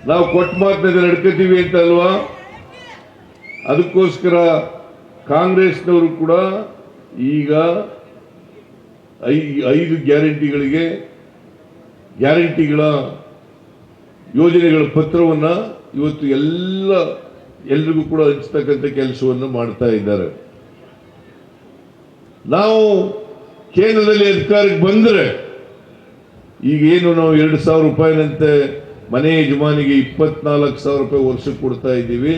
ನಾವು ಕೊಟ್ಟ ಮಾತನ್ನ ನಡ್ಕೋತೀವಿ ಅಂತ ಅಲ್ವಾ? ಅದಕ್ಕೋಸ್ಕರ ಕಾಂಗ್ರೆಸ್ನವರು ಕೂಡ ಈಗ 5 ಗ್ಯಾರಂಟಿಗಳ ಯೋಜನೆಗಳ ಪತ್ರವನ್ನು ಇವತ್ತು ಎಲ್ರಿಗೂ ಕೂಡ ಹಂಚತಕ್ಕಂಥ ಕೆಲಸವನ್ನು ಮಾಡ್ತಾ ಇದ್ದಾರೆ. ನಾವು ಕೇಂದ್ರದಲ್ಲಿ ಅಧಿಕಾರಕ್ಕೆ ಬಂದರೆ ಈಗೇನು ನಾವು 2,000 ರೂಪಾಯಿನಂತೆ ಮನೆ ಯಜಮಾನಿಗೆ 24,000 ರೂಪಾಯಿ ವರ್ಷಕ್ಕೆ ಕೊಡ್ತಾ ಇದ್ದೀವಿ.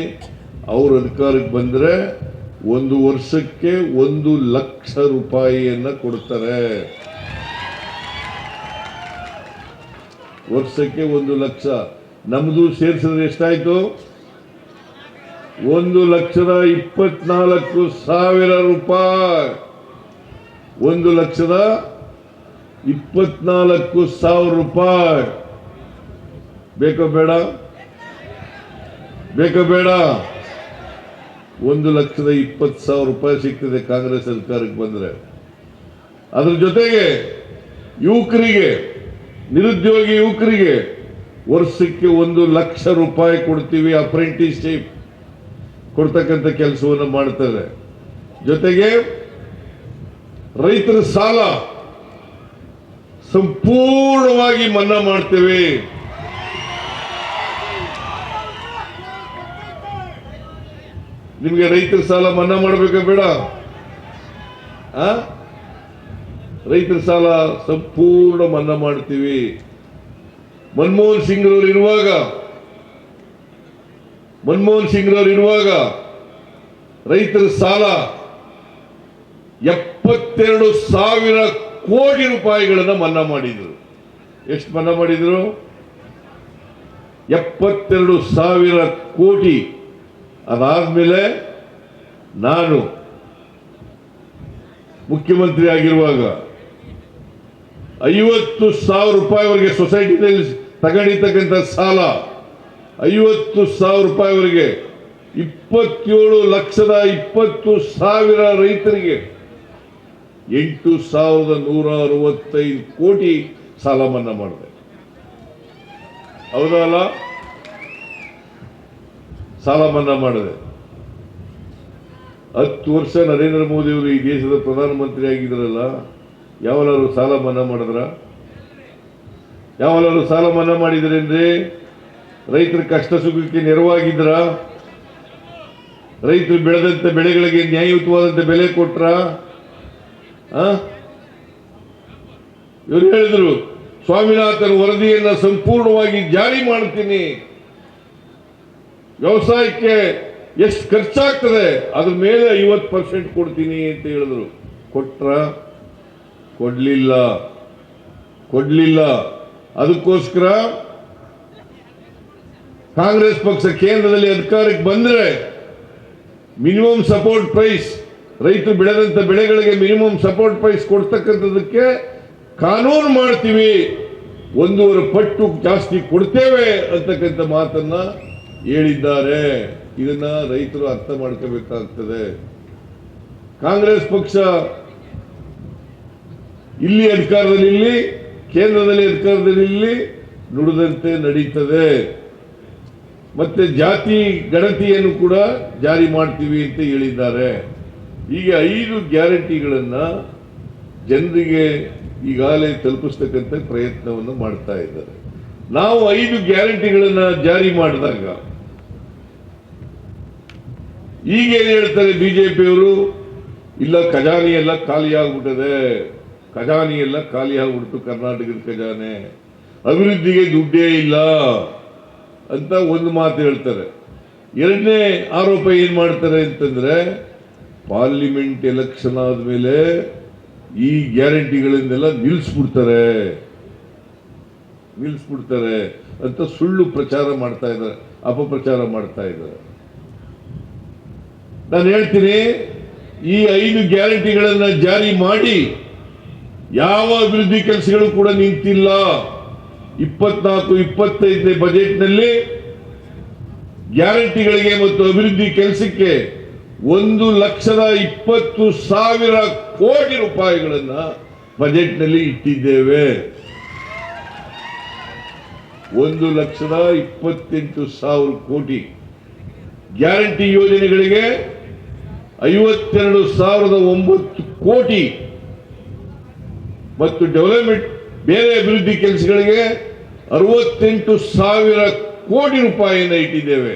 ಅವರು ಅಧಿಕಾರಕ್ಕೆ ಬಂದರೆ 1 ವರ್ಷಕ್ಕೆ 1 ಲಕ್ಷ ರೂಪಾಯಿಯನ್ನ ಕೊಡ್ತಾರೆ. ವರ್ಷಕ್ಕೆ 1 ಲಕ್ಷ. ನಮ್ದು ಸೇರಿಸಿದ್ರೆ ಎಷ್ಟಾಯ್ತು? 1,24,000 ರೂಪಾಯಿ. 1,24,000 ರೂಪಾಯಿ. ಬೇಕೋ ಬೇಡ? 1,20,000 ರೂಪಾಯಿ ಸಿಗ್ತದೆ ಕಾಂಗ್ರೆಸ್ ಸರ್ಕಾರಕ್ಕೆ ಬಂದರೆ. ಅದ್ರ ಜೊತೆಗೆ ಯುವಕರಿಗೆ, ನಿರುದ್ಯೋಗಿ ಯುವಕರಿಗೆ ವರ್ಷಕ್ಕೆ 1 ಲಕ್ಷ ರೂಪಾಯಿ ಕೊಡ್ತೀವಿ. ಅಪ್ರೆಂಟಿಸ್ಶಿಪ್ ಕೊಡ್ತಕ್ಕಂಥ ಕೆಲಸವನ್ನು ಮಾಡ್ತಾರೆ. ಜೊತೆಗೆ ರೈತರ ಸಾಲ ಸಂಪೂರ್ಣವಾಗಿ ಮನ್ನಾ ಮಾಡ್ತೇವೆ. ನಿಮಗೆ ರೈತರ ಸಾಲ ಮನ್ನಾ ಮಾಡಬೇಕಾ ಬೇಡ? ರೈತರ ಸಾಲ ಸಂಪೂರ್ಣ ಮನ್ನಾ ಮಾಡ್ತೀವಿ. ಮನಮೋಹನ್ ಸಿಂಗ್ ರವರು ಇರುವಾಗ ರೈತರ ಸಾಲ 72,000 ಕೋಟಿ ರೂಪಾಯಿಗಳನ್ನು ಮನ್ನಾ ಮಾಡಿದ್ರು. ಎಷ್ಟು ಮನ್ನಾ ಮಾಡಿದ್ರು? 72,000 ಕೋಟಿ. ಅದಾದ್ಮೇಲೆ ನಾನು ಮುಖ್ಯಮಂತ್ರಿ ಆಗಿರುವಾಗ 50,000 ರೂಪಾಯಿವರೆಗೆ ಸೊಸೈಟಿನಲ್ಲಿ ತಗೊಂಡಿರ್ತಕ್ಕಂಥ ಸಾಲ 50,000 ರೂಪಾಯಿವರೆಗೆ 27,20,000 ರೈತರಿಗೆ 8,165 ಕೋಟಿ ಸಾಲ ಮನ್ನಾ ಮಾಡಿದೆ. ಹೌದಲ್ಲ? ಸಾಲ ಮನ್ನಾ ಮಾಡಿದೆ. 10 ವರ್ಷ ನರೇಂದ್ರ ಮೋದಿ ಅವರು ಈ ದೇಶದ ಪ್ರಧಾನಮಂತ್ರಿ ಆಗಿದ್ರಲ್ಲ, ಯಾವಲಾರು ಸಾಲ ಮನ್ನಾ ಮಾಡಿದ್ರ? ಯಾವಲಾರು ಸಾಲ ಮನ್ನಾ ಮಾಡಿದ್ರೇನ್ರಿ? ರೈತರ ಕಷ್ಟ ಸುಖಕ್ಕೆ ನೆರವಾಗಿದ್ರ? ರೈತರು ಬೆಳೆದಂತ ಬೆಳೆಗಳಿಗೆ ನ್ಯಾಯಯುತವಾದಂತ ಬೆಲೆ ಕೊಟ್ರ? ಇವರು ಹೇಳಿದ್ರು, ಸ್ವಾಮಿನಾಥನ್ ವರದಿಯನ್ನ ಸಂಪೂರ್ಣವಾಗಿ ಜಾರಿ ಮಾಡ್ತೀನಿ, ವ್ಯವಸಾಯಕ್ಕೆ ಎಷ್ಟು ಖರ್ಚಾಗ್ತದೆ ಅದ್ರ ಮೇಲೆ 50% ಕೊಡ್ತೀನಿ ಅಂತ ಹೇಳಿದ್ರು. ಕೊಟ್ರ? ಕೊಡ್ಲಿಲ್ಲ. ಅದಕ್ಕೋಸ್ಕರ ಕಾಂಗ್ರೆಸ್ ಪಕ್ಷ ಕೇಂದ್ರದಲ್ಲಿ ಅಧಿಕಾರಕ್ಕೆ ಬಂದರೆ ಮಿನಿಮಮ್ ಸಪೋರ್ಟ್ ಪ್ರೈಸ್, ರೈತರು ಬೆಳೆದಂತ ಬೆಳೆಗಳಿಗೆ ಮಿನಿಮಮ್ ಸಪೋರ್ಟ್ ಪ್ರೈಸ್ ಕೊಡ್ತಕ್ಕಂಥದಕ್ಕೆ ಕಾನೂನು ಮಾಡ್ತೀವಿ, 1.5 ಪಟ್ಟು ಜಾಸ್ತಿ ಕೊಡ್ತೇವೆ ಅಂತಕ್ಕಂಥ ಮಾತನ್ನ ಹೇಳಿದ್ದಾರೆ. ಇದನ್ನ ರೈತರು ಅರ್ಥ ಮಾಡ್ಕೋಬೇಕಾಗ್ತದೆ. ಕಾಂಗ್ರೆಸ್ ಪಕ್ಷ ಇಲ್ಲಿ ಅಧಿಕಾರದಲ್ಲಿ, ಕೇಂದ್ರದಲ್ಲಿ ಅಧಿಕಾರದಲ್ಲಿ ನುಡಿದಂತೆ ನಡೀತದೆ. ಮತ್ತೆ ಜಾತಿ ಗಣತಿಯನ್ನು ಕೂಡ ಜಾರಿ ಮಾಡ್ತೀವಿ ಅಂತ ಹೇಳಿದ್ದಾರೆ. ಈಗ 5 ಗ್ಯಾರಂಟಿಗಳನ್ನ ಜನರಿಗೆ ಈಗಾಗಲೇ ತಲುಪಿಸ್ತಕ್ಕಂಥ ಪ್ರಯತ್ನವನ್ನು ಮಾಡ್ತಾ ಇದ್ದಾರೆ. ನಾವು 5 ಗ್ಯಾರಂಟಿಗಳನ್ನ ಜಾರಿ ಮಾಡಿದಾಗ ಈಗ ಏನ್ ಹೇಳ್ತಾರೆ ಬಿಜೆಪಿಯವರು? ಇಲ್ಲ, ಖಜಾನೆ ಎಲ್ಲ ಖಾಲಿ ಆಗ್ಬಿಡ್ತು, ಕರ್ನಾಟಕದ ಖಜಾನೆ, ಅಭಿವೃದ್ಧಿಗೆ ದುಡ್ಡೇ ಇಲ್ಲ ಅಂತ ಒಂದು ಮಾತು ಹೇಳ್ತಾರೆ. ಎರಡನೇ ಆರೋಪ ಏನ್ ಮಾಡ್ತಾರೆ ಅಂತಂದ್ರೆ, ಪಾರ್ಲಿಮೆಂಟ್ ಎಲೆಕ್ಷನ್ ಆದ್ಮೇಲೆ ಈ ಗ್ಯಾರಂಟಿಗಳನ್ನೆಲ್ಲ ನಿಲ್ಲಿಸ್ಬಿಡ್ತಾರೆ ಅಂತ ಸುಳ್ಳು ಪ್ರಚಾರ ಮಾಡ್ತಾ ಇದ್ದಾರೆ, ಅಪಪ್ರಚಾರ ಮಾಡ್ತಾ ಇದ್ದಾರೆ. ನಾನು ಹೇಳ್ತೀನಿ, ಈ 5 ಗ್ಯಾರಂಟಿಗಳನ್ನ ಜಾರಿ ಮಾಡಿ ಯಾವ ಅಭಿವೃದ್ಧಿ ಕೆಲಸಗಳು ಕೂಡ ನಿಂತಿಲ್ಲ. 24-25ನೇ ಬಜೆಟ್ನಲ್ಲಿ ಗ್ಯಾರಂಟಿಗಳಿಗೆ ಮತ್ತು ಅಭಿವೃದ್ಧಿ ಕೆಲಸಕ್ಕೆ 1,20,000 ಕೋಟಿ ರೂಪಾಯಿಗಳನ್ನ ಬಜೆಟ್ನಲ್ಲಿ ಇಟ್ಟಿದ್ದೇವೆ. 1,28,000 ಕೋಟಿ. ಗ್ಯಾರಂಟಿ ಯೋಜನೆಗಳಿಗೆ 52,009 ಕೋಟಿ ಮತ್ತು ಡೆವಲಪ್ಮೆಂಟ್ ಬೇರೆ ಅಭಿವೃದ್ಧಿ ಕೆಲಸಗಳಿಗೆ 68,000 ಕೋಟಿ ರೂಪಾಯಿಯನ್ನು ಇಟ್ಟಿದ್ದೇವೆ.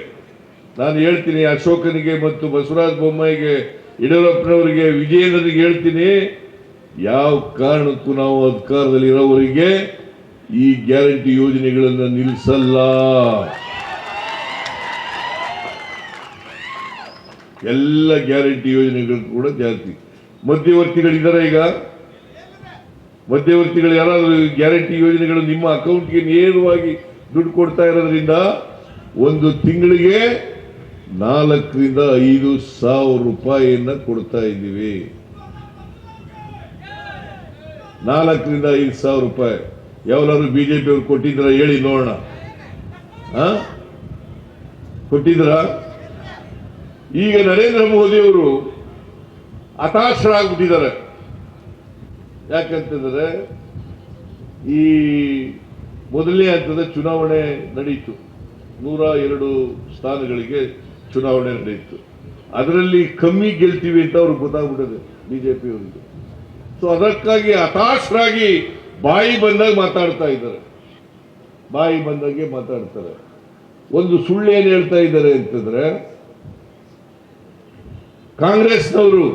ನಾನು ಹೇಳ್ತೀನಿ ಅಶೋಕನಿಗೆ ಮತ್ತು ಬಸವರಾಜ ಬೊಮ್ಮಾಯಿಗೆ, ಯಡಿಯೂರಪ್ಪನವರಿಗೆ, ವಿಜಯೇಂದ್ರನಿಗೆ ಹೇಳ್ತೀನಿ, ಯಾವ ಕಾರಣಕ್ಕೂ ನಾವು ಅಧಿಕಾರದಲ್ಲಿ ಇರೋವರೆಗೆ ಈ ಗ್ಯಾರಂಟಿ ಯೋಜನೆಗಳನ್ನು ನಿಲ್ಲಿಸಲ್ಲ. ಎಲ್ಲ ಗ್ಯಾರಂಟಿ ಯೋಜನೆಗಳು ಕೂಡ ಜಾಸ್ತಿ. ಮಧ್ಯವರ್ತಿಗಳಿದ್ದಾರೆ. ಈಗ ಮಧ್ಯವರ್ತಿಗಳು ಯಾರಾದರೂ ಗ್ಯಾರಂಟಿ ಯೋಜನೆಗಳು ನಿಮ್ಮ ಅಕೌಂಟ್ಗೆ ನೇರವಾಗಿ ದುಡ್ಡು ಕೊಡ್ತಾ ಇರೋದ್ರಿಂದ ಒಂದು ತಿಂಗಳಿಗೆ 4,000 ರಿಂದ 5,000 ರೂಪಾಯಿಯನ್ನ ಕೊಡ್ತಾ ಇದ್ದೀವಿ. 4,000 ರಿಂದ 5,000 ರೂಪಾಯಿ ಯಾವಾದ್ರು ಬಿಜೆಪಿ ಅವರು ಕೊಟ್ಟಿದ್ರ ಹೇಳಿ ನೋಡೋಣ. ಕೊಟ್ಟಿದ್ರ? ಈಗ ನರೇಂದ್ರ ಮೋದಿ ಅವರು ಹತಾಶರಾಗ್ಬಿಟ್ಟಿದ್ದಾರೆ. ಯಾಕಂತಂದ್ರೆ ಈ ಮೊದಲನೇ ಹಂತದ ಚುನಾವಣೆ ನಡೆಯಿತು. 102 ಸ್ಥಾನಗಳಿಗೆ ಚುನಾವಣೆ ನಡೆಯಿತು. ಅದರಲ್ಲಿ ಕಮ್ಮಿ ಗೆಲ್ತೀವಿ ಅಂತ ಅವ್ರಿಗೆ ಗೊತ್ತಾಗ್ಬಿಟ್ಟಿದೆ ಬಿಜೆಪಿ ಅವರಿಗೆ. ಸೊ ಅದಕ್ಕಾಗಿ ಹತಾಶರಾಗಿ ಬಾಯಿ ಬಂದಾಗ ಮಾತಾಡ್ತಾ ಇದ್ದಾರೆ. ಬಾಯಿ ಬಂದಾಗೆ ಮಾತಾಡ್ತಾರೆ. ಒಂದು ಸುಳ್ಳು ಏನು ಹೇಳ್ತಾ ಇದ್ದಾರೆ ಅಂತಂದ್ರೆ, ಕಾಂಗ್ರೆಸ್ನವರು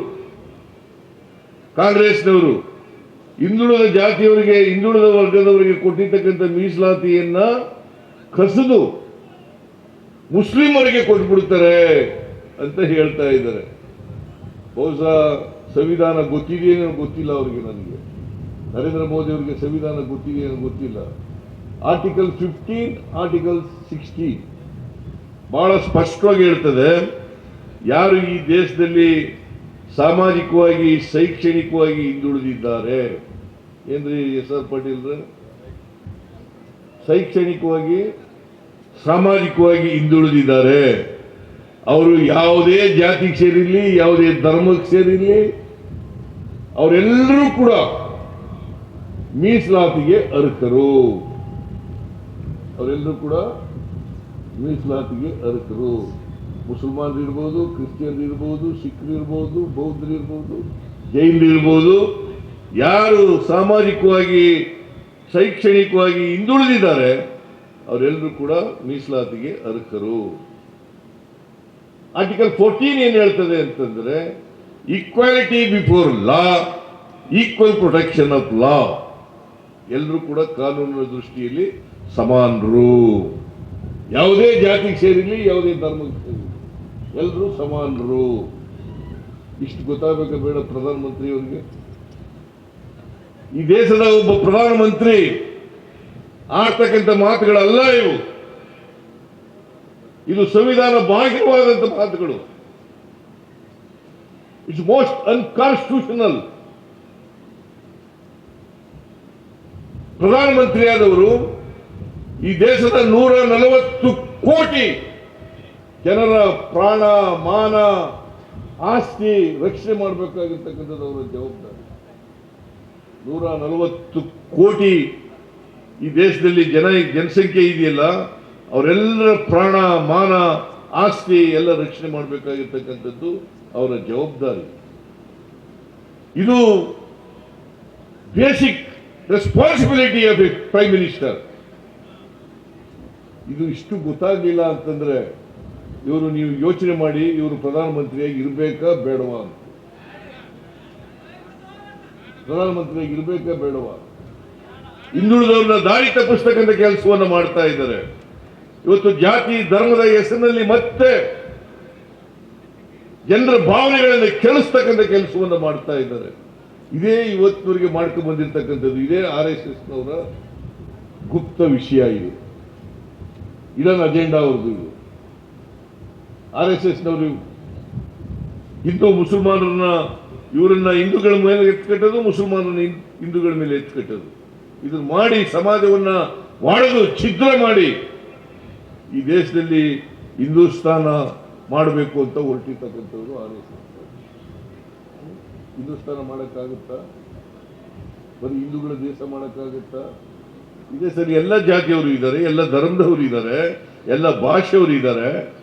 ಹಿಂದುಳಿದ ಜಾತಿಯವರಿಗೆ, ಹಿಂದುಳಿದ ವರ್ಗದವರಿಗೆ ಕೊಟ್ಟಿರ್ತಕ್ಕಂಥ ಮೀಸಲಾತಿಯನ್ನ ಕಸಿದು ಮುಸ್ಲಿಮರಿಗೆ ಕೊಟ್ಬಿಡ್ತಾರೆ ಅಂತ ಹೇಳ್ತಾ ಇದ್ದಾರೆ. ಬಹುಶಃ ಸಂವಿಧಾನ ಗೊತ್ತಿದೆಯೇನೋ ಗೊತ್ತಿಲ್ಲ ಅವರಿಗೆ. ನನಗೆ ನರೇಂದ್ರ ಮೋದಿ ಅವರಿಗೆ ಸಂವಿಧಾನ ಗೊತ್ತಿದೆಯೇನೋ ಗೊತ್ತಿಲ್ಲ. ಆರ್ಟಿಕಲ್ 15, ಆರ್ಟಿಕಲ್ 16 ಬಹಳ ಸ್ಪಷ್ಟವಾಗಿ ಹೇಳ್ತದೆ, ಯಾರು ಈ ದೇಶದಲ್ಲಿ ಸಾಮಾಜಿಕವಾಗಿ, ಶೈಕ್ಷಣಿಕವಾಗಿ ಹಿಂದುಳಿದಿದ್ದಾರೆ. ಏನ್ರಿ ಎಸ್.ಆರ್. ಪಾಟೀಲ್, ಶೈಕ್ಷಣಿಕವಾಗಿ, ಸಾಮಾಜಿಕವಾಗಿ ಹಿಂದುಳಿದಿದ್ದಾರೆ, ಅವರು ಯಾವುದೇ ಜಾತಿಗೆ ಸೇರಿರಲಿ, ಯಾವುದೇ ಧರ್ಮಕ್ಕೆ ಸೇರಿರಲಿ, ಅವರೆಲ್ಲರೂ ಕೂಡ ಮೀಸಲಾತಿಗೆ ಅರ್ಹರು. ಅವರೆಲ್ಲರೂ ಕೂಡ ಮೀಸಲಾತಿಗೆ ಅರ್ಹರು. ಮುಸಲ್ಮಾನರು ಇರ್ಬೋದು, ಕ್ರಿಶ್ಚಿಯನ್ ಇರ್ಬೋದು, ಸಿಖ್ರು ಇರ್ಬೋದು, ಬೌದ್ಧರು ಇರ್ಬೋದು, ಜೈನರು ಇರ್ಬೋದು, ಯಾರು ಸಾಮಾಜಿಕವಾಗಿ, ಶೈಕ್ಷಣಿಕವಾಗಿ ಹಿಂದುಳಿದಿದ್ದಾರೆ ಅವರೆಲ್ಲರೂ ಕೂಡ ಮೀಸಲಾತಿಗೆ ಅರ್ಹರು. ಆರ್ಟಿಕಲ್ 14 ಏನ್ ಹೇಳ್ತದೆ ಅಂತಂದ್ರೆ, equality before law, equal protection of law. ಎಲ್ಲರೂ ಕೂಡ ಕಾನೂನಿನ ದೃಷ್ಟಿಯಲ್ಲಿ ಸಮಾನರು. ಯಾವುದೇ ಜಾತಿಗೆ ಸೇರಿರಲಿ, ಯಾವುದೇ ಧರ್ಮಕ್ಕೆ ಸೇರಿರಲಿ, ಎಲ್ಲರೂ ಸಮಾನರು. ಇಷ್ಟು ಗೊತ್ತಾಗಬೇಕ ಬೇಡ ಪ್ರಧಾನಮಂತ್ರಿ ಅವರಿಗೆ? ಈ ದೇಶದ ಒಬ್ಬ ಪ್ರಧಾನಮಂತ್ರಿ ಆಡ್ತಕ್ಕಂಥ ಮಾತುಗಳಲ್ಲ ಇವು. ಇದು ಸಂವಿಧಾನ ಬಾಹಿರವಾದಂಥ ಮಾತುಗಳು. It's most unconstitutional. ಪ್ರಧಾನಮಂತ್ರಿಯಾದವರು ಈ ದೇಶದ 140 ಕೋಟಿ ಜನರ ಪ್ರಾಣ, ಮಾನ, ಆಸ್ತಿ ರಕ್ಷಣೆ ಮಾಡಬೇಕಾಗಿರ್ತಕ್ಕಂಥದ್ದು ಅವರ ಜವಾಬ್ದಾರಿ. 140 ಕೋಟಿ ಈ ದೇಶದಲ್ಲಿ ಜನಸಂಖ್ಯೆ ಇದೆಯಲ್ಲ, ಅವರೆಲ್ಲರ ಪ್ರಾಣ, ಮಾನ, ಆಸ್ತಿ ಎಲ್ಲ ರಕ್ಷಣೆ ಮಾಡಬೇಕಾಗಿರ್ತಕ್ಕಂಥದ್ದು ಅವರ ಜವಾಬ್ದಾರಿ. ಇದು basic responsibility of A prime minister. ಇದು ಇಷ್ಟು ಗೊತ್ತಾಗಲಿಲ್ಲ ಅಂತಂದ್ರೆ ಇವರು, ನೀವು ಯೋಚನೆ ಮಾಡಿ, ಇವರು ಪ್ರಧಾನಮಂತ್ರಿಯಾಗಿ ಇರಬೇಕಾ ಬೇಡವಾ ಅಂತ. ಪ್ರಧಾನಮಂತ್ರಿಯಾಗಿ ಇರಬೇಕಾ ಬೇಡವಾ? ಹಿಂದುಳಿದವ್ರನ್ನ ದಾರಿ ತಪ್ಪಿಸ್ತಕ್ಕಂಥ ಕೆಲಸವನ್ನು ಮಾಡ್ತಾ ಇದ್ದಾರೆ. ಇವತ್ತು ಜಾತಿ, ಧರ್ಮದ ಹೆಸರಿನಲ್ಲಿ ಮತ್ತೆ ಜನರ ಭಾವನೆಗಳನ್ನು ಕೆಳಿಸ್ತಕ್ಕಂಥ ಕೆಲಸವನ್ನು ಮಾಡ್ತಾ ಇದ್ದಾರೆ. ಇದೇ ಇವತ್ತಿನವರೆಗೆ ಮಾಡ್ಕೊಂಡು ಬಂದಿರತಕ್ಕಂಥದ್ದು. ಇದೇ RSSನವರ ಗುಪ್ತ ವಿಷಯ. ಇದು ಇದನ್ನ ಅಜೆಂಡಾ ಅವ್ರದ್ದು. ಇದು RSSನವರು ಹಿಂದೂ ಮುಸಲ್ಮಾನರನ್ನ, ಇವರನ್ನ ಹಿಂದೂಗಳ ಮೇಲೆ ಎತ್ಕಟ್ಟೋದು, ಮುಸಲ್ಮಾನರನ್ನ ಹಿಂದೂಗಳ ಮೇಲೆ ಎತ್ಕಟ್ಟೋದು, ಇದನ್ನು ಮಾಡಿ ಸಮಾಜವನ್ನ ಒಡೆದು ಛಿದ್ರ ಮಾಡಿ ಈ ದೇಶದಲ್ಲಿ ಹಿಂದೂಸ್ತಾನ ಮಾಡಬೇಕು ಅಂತ ಹೊರಟಿರ್ತಕ್ಕಂಥವ್ರು RSS. ಹಿಂದೂಸ್ತಾನ ಮಾಡೋಕ್ಕಾಗುತ್ತಾ? ಬರೀ ಹಿಂದೂಗಳ ದೇಶ ಮಾಡೋಕ್ಕಾಗುತ್ತಾ? ಇದೆ ಸರ್, ಎಲ್ಲ ಜಾತಿಯವರು ಇದ್ದಾರೆ, ಎಲ್ಲ ಧರ್ಮದವರು ಇದ್ದಾರೆ, ಎಲ್ಲ ಭಾಷೆಯವರು ಇದ್ದಾರೆ.